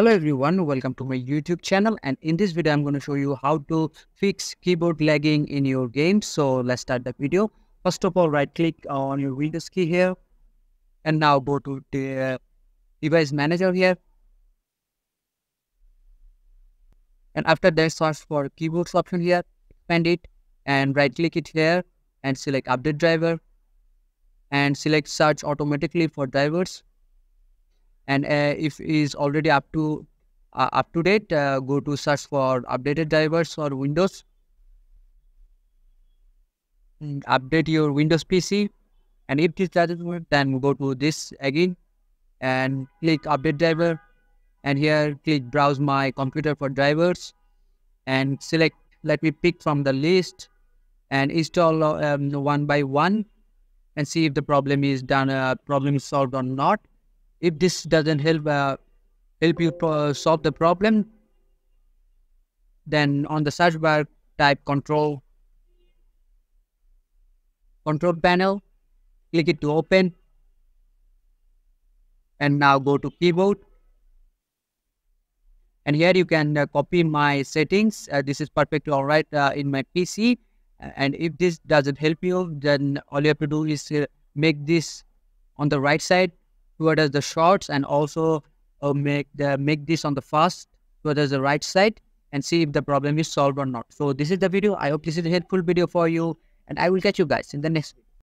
Hello everyone, welcome to my YouTube channel, and in this video I'm going to show you how to fix keyboard lagging in your game. So let's start the video. First of all, right click on your Windows key here and now go to the device manager here, and after that search for keyboards option here, expand it and right click it here and select update driver and select search automatically for drivers. And if it is already up to date, go to search for updated drivers or Windows. Update your Windows PC, and if this doesn't work, then go to this again and click update driver, and here click browse my computer for drivers and select, let me pick from the list and install one by one and see if the problem is solved or not. If this doesn't help you solve the problem, then on the search bar type control panel, click it to open, and now go to keyboard, and here you can copy my settings. This is perfectly all right in my PC, and if this doesn't help you, then all you have to do is make this on the right side towards the shorts, and also make this on the fast towards the right side, and see if the problem is solved or not. So this is the video. I hope this is a helpful video for you, and I will catch you guys in the next video.